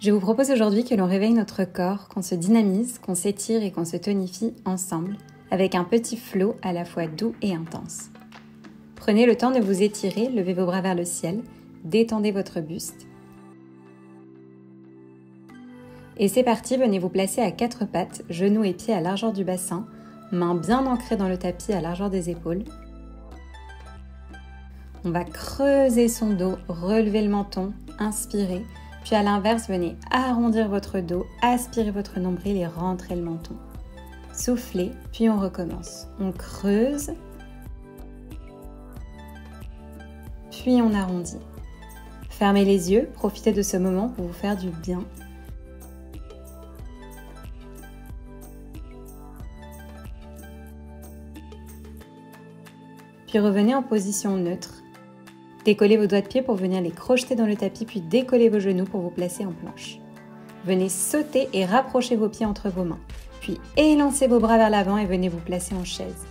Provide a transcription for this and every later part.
Je vous propose aujourd'hui que l'on réveille notre corps, qu'on se dynamise, qu'on s'étire et qu'on se tonifie ensemble, avec un petit flow à la fois doux et intense. Prenez le temps de vous étirer, levez vos bras vers le ciel, détendez votre buste. Et c'est parti, venez vous placer à quatre pattes, genoux et pieds à largeur du bassin, mains bien ancrées dans le tapis à largeur des épaules. On va creuser son dos, relever le menton, inspirer. Puis à l'inverse, venez arrondir votre dos, aspirer votre nombril et rentrer le menton. Soufflez, puis on recommence. On creuse, puis on arrondit. Fermez les yeux, profitez de ce moment pour vous faire du bien. Puis revenez en position neutre. Décollez vos doigts de pied pour venir les crocheter dans le tapis, puis décollez vos genoux pour vous placer en planche. Venez sauter et rapprocher vos pieds entre vos mains. Puis élancez vos bras vers l'avant et venez vous placer en chaise.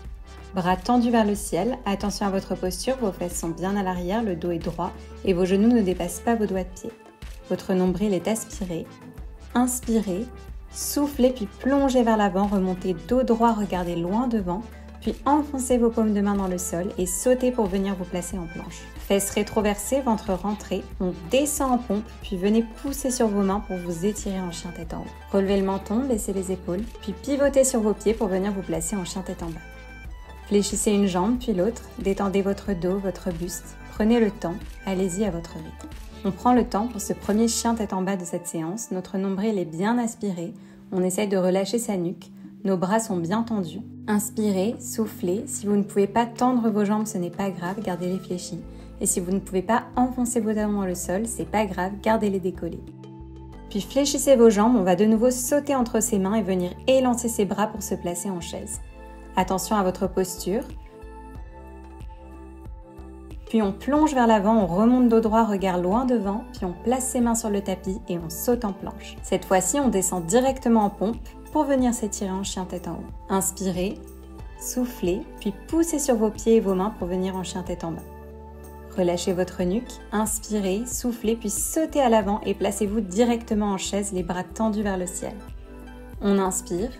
Bras tendus vers le ciel, attention à votre posture, vos fesses sont bien à l'arrière, le dos est droit et vos genoux ne dépassent pas vos doigts de pied. Votre nombril est aspiré. Inspirez, soufflez puis plongez vers l'avant, remontez dos droit, regardez loin devant. Puis enfoncez vos paumes de main dans le sol et sautez pour venir vous placer en planche. Fesses rétroversées, ventre rentré, on descend en pompe, puis venez pousser sur vos mains pour vous étirer en chien tête en haut. Relevez le menton, baissez les épaules, puis pivotez sur vos pieds pour venir vous placer en chien tête en bas. Fléchissez une jambe puis l'autre, détendez votre dos, votre buste, prenez le temps, allez-y à votre rythme. On prend le temps pour ce premier chien tête en bas de cette séance, notre nombril est bien aspiré, on essaye de relâcher sa nuque, nos bras sont bien tendus. Inspirez, soufflez. Si vous ne pouvez pas tendre vos jambes, ce n'est pas grave, gardez-les fléchies. Et si vous ne pouvez pas enfoncer vos talons dans le sol, c'est pas grave, gardez-les décollés. Puis fléchissez vos jambes, on va de nouveau sauter entre ses mains et venir élancer ses bras pour se placer en chaise. Attention à votre posture. Puis on plonge vers l'avant, on remonte dos droit, regard loin devant, puis on place ses mains sur le tapis et on saute en planche. Cette fois-ci, on descend directement en pompe pour venir s'étirer en chien tête en haut. Inspirez, soufflez, puis poussez sur vos pieds et vos mains pour venir en chien tête en bas. Relâchez votre nuque, inspirez, soufflez, puis sautez à l'avant et placez-vous directement en chaise, les bras tendus vers le ciel. On inspire,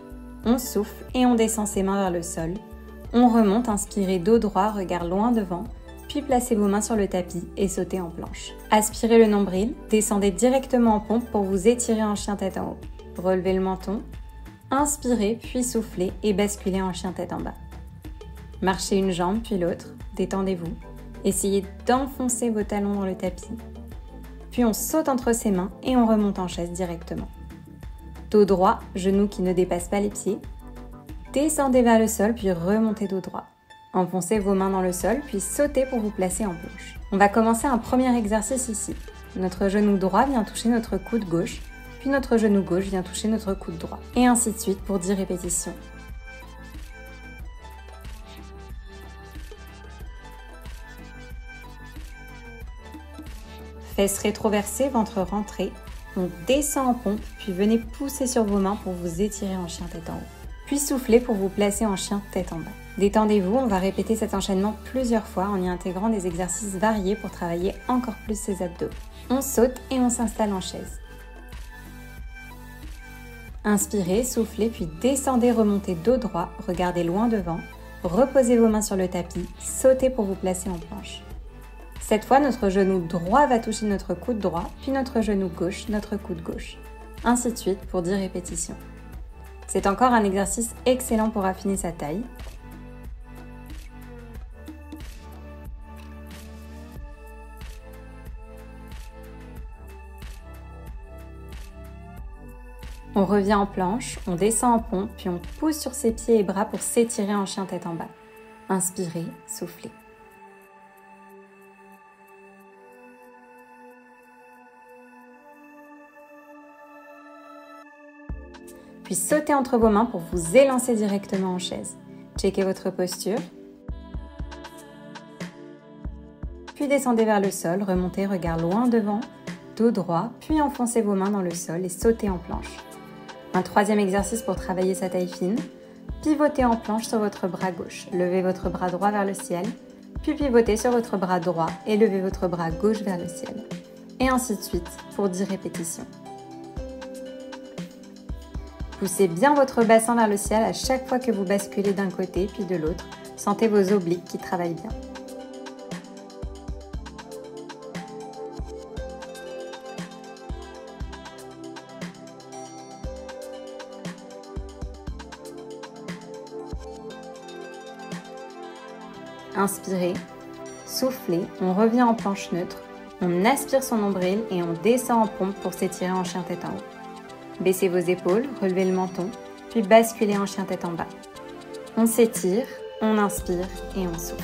on souffle et on descend ses mains vers le sol. On remonte, inspirez dos droit, regard loin devant, puis placez vos mains sur le tapis et sautez en planche. Aspirez le nombril, descendez directement en pompe pour vous étirer en chien tête en haut. Relevez le menton. Inspirez, puis soufflez et basculez en chien tête en bas. Marchez une jambe puis l'autre, détendez-vous. Essayez d'enfoncer vos talons dans le tapis. Puis on saute entre ses mains et on remonte en chaise directement. Dos droit, genoux qui ne dépassent pas les pieds. Descendez vers le sol puis remontez dos droit. Enfoncez vos mains dans le sol puis sautez pour vous placer en planche. On va commencer un premier exercice ici. Notre genou droit vient toucher notre coude gauche. Puis notre genou gauche vient toucher notre coude droit. Et ainsi de suite pour 10 répétitions. Fesses rétroversées, ventre rentré. On descend en pompe, puis venez pousser sur vos mains pour vous étirer en chien tête en haut. Puis soufflez pour vous placer en chien tête en bas. Détendez-vous, on va répéter cet enchaînement plusieurs fois en y intégrant des exercices variés pour travailler encore plus ses abdos. On saute et on s'installe en chaise. Inspirez, soufflez, puis descendez, remontez dos droit, regardez loin devant, reposez vos mains sur le tapis, sautez pour vous placer en planche. Cette fois, notre genou droit va toucher notre coude droit, puis notre genou gauche, notre coude gauche. Ainsi de suite pour 10 répétitions. C'est encore un exercice excellent pour affiner sa taille. On revient en planche, on descend en pompe, puis on pousse sur ses pieds et bras pour s'étirer en chien tête en bas. Inspirez, soufflez. Puis sautez entre vos mains pour vous élancer directement en chaise. Checkez votre posture. Puis descendez vers le sol, remontez, regard loin devant, dos droit, puis enfoncez vos mains dans le sol et sautez en planche. Un troisième exercice pour travailler sa taille fine. Pivotez en planche sur votre bras gauche. Levez votre bras droit vers le ciel, puis pivotez sur votre bras droit et levez votre bras gauche vers le ciel. Et ainsi de suite pour 10 répétitions. Poussez bien votre bassin vers le ciel à chaque fois que vous basculez d'un côté puis de l'autre. Sentez vos obliques qui travaillent bien. Inspirez, soufflez, on revient en planche neutre, on aspire son nombril et on descend en pompe pour s'étirer en chien tête en haut. Baissez vos épaules, relevez le menton, puis basculez en chien tête en bas. On s'étire, on inspire et on souffle.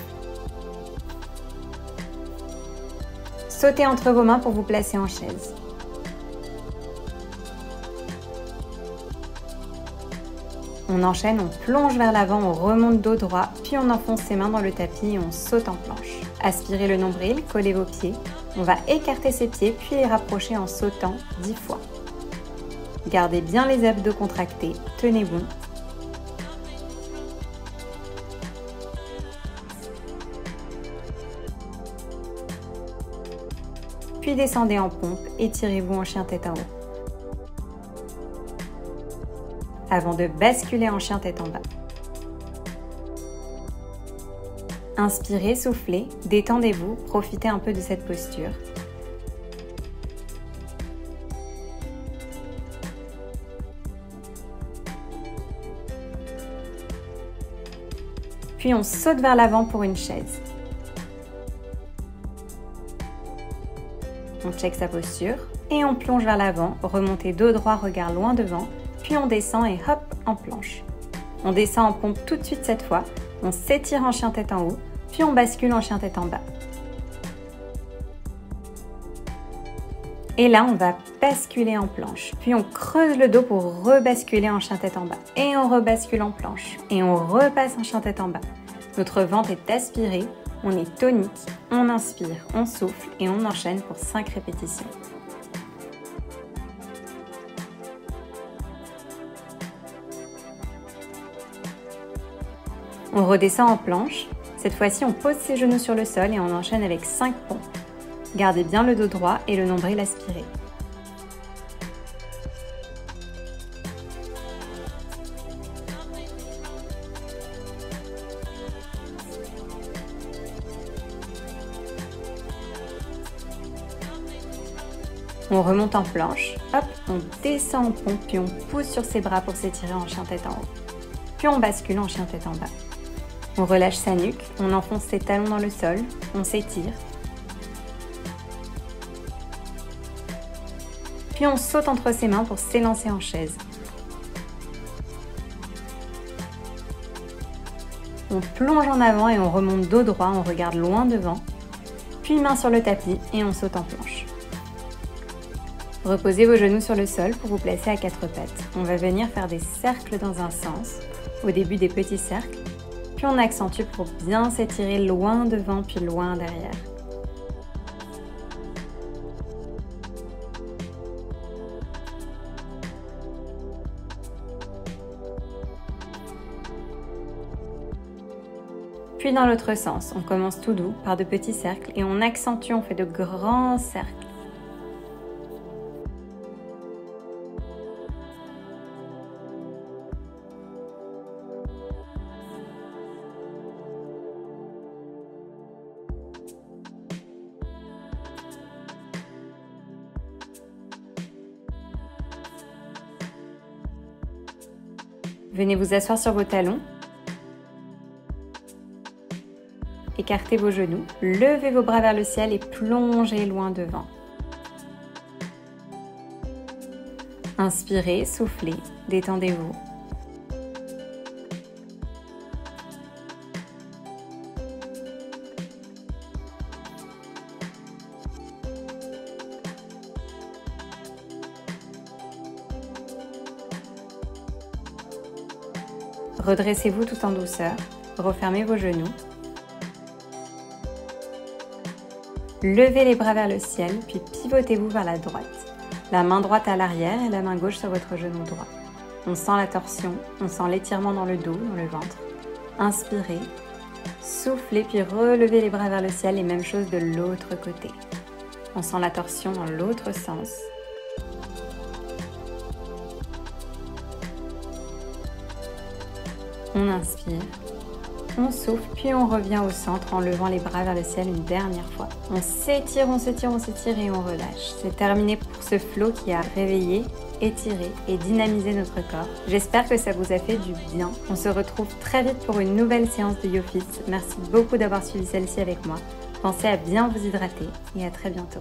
Sautez entre vos mains pour vous placer en chaise. On enchaîne, on plonge vers l'avant, on remonte dos droit, puis on enfonce ses mains dans le tapis et on saute en planche. Aspirez le nombril, collez vos pieds. On va écarter ses pieds, puis les rapprocher en sautant 10 fois. Gardez bien les abdos contractés, tenez bon. Puis descendez en pompe, étirez-vous en chien tête en haut. Avant de basculer en chien tête en bas. Inspirez, soufflez, détendez-vous, profitez un peu de cette posture. Puis on saute vers l'avant pour une chaise. On check sa posture et on plonge vers l'avant, remontez dos droit, regard loin devant. Puis on descend et hop, en planche. On descend en pompe tout de suite cette fois, on s'étire en chien tête en haut, puis on bascule en chien tête en bas. Et là, on va basculer en planche, puis on creuse le dos pour rebasculer en chien tête en bas. Et on rebascule en planche, et on repasse en chien tête en bas. Notre ventre est aspiré, on est tonique, on inspire, on souffle et on enchaîne pour 5 répétitions. On redescend en planche. Cette fois-ci, on pose ses genoux sur le sol et on enchaîne avec 5 pompes. Gardez bien le dos droit et le nombril aspiré. On remonte en planche, hop, on descend en pompe, puis on pousse sur ses bras pour s'étirer en chien tête en haut. Puis on bascule en chien tête en bas. On relâche sa nuque, on enfonce ses talons dans le sol, on s'étire. Puis on saute entre ses mains pour s'élancer en chaise. On plonge en avant et on remonte dos droit, on regarde loin devant. Puis main sur le tapis et on saute en planche. Reposez vos genoux sur le sol pour vous placer à 4 pattes. On va venir faire des cercles dans un sens, au début des petits cercles, puis on accentue pour bien s'étirer loin devant puis loin derrière. Puis dans l'autre sens, on commence tout doux par de petits cercles et on accentue, on fait de grands cercles. Venez vous asseoir sur vos talons. Écartez vos genoux, levez vos bras vers le ciel et plongez loin devant. Inspirez, soufflez, détendez-vous. Redressez-vous tout en douceur, refermez vos genoux. Levez les bras vers le ciel, puis pivotez-vous vers la droite. La main droite à l'arrière et la main gauche sur votre genou droit. On sent la torsion, on sent l'étirement dans le dos, dans le ventre. Inspirez, soufflez, puis relevez les bras vers le ciel et même chose de l'autre côté. On sent la torsion dans l'autre sens. On inspire. On souffle, puis on revient au centre en levant les bras vers le ciel une dernière fois. On s'étire, on s'étire, on s'étire et on relâche. C'est terminé pour ce flow qui a réveillé, étiré et dynamisé notre corps. J'espère que ça vous a fait du bien. On se retrouve très vite pour une nouvelle séance de YoFit. Merci beaucoup d'avoir suivi celle-ci avec moi. Pensez à bien vous hydrater et à très bientôt.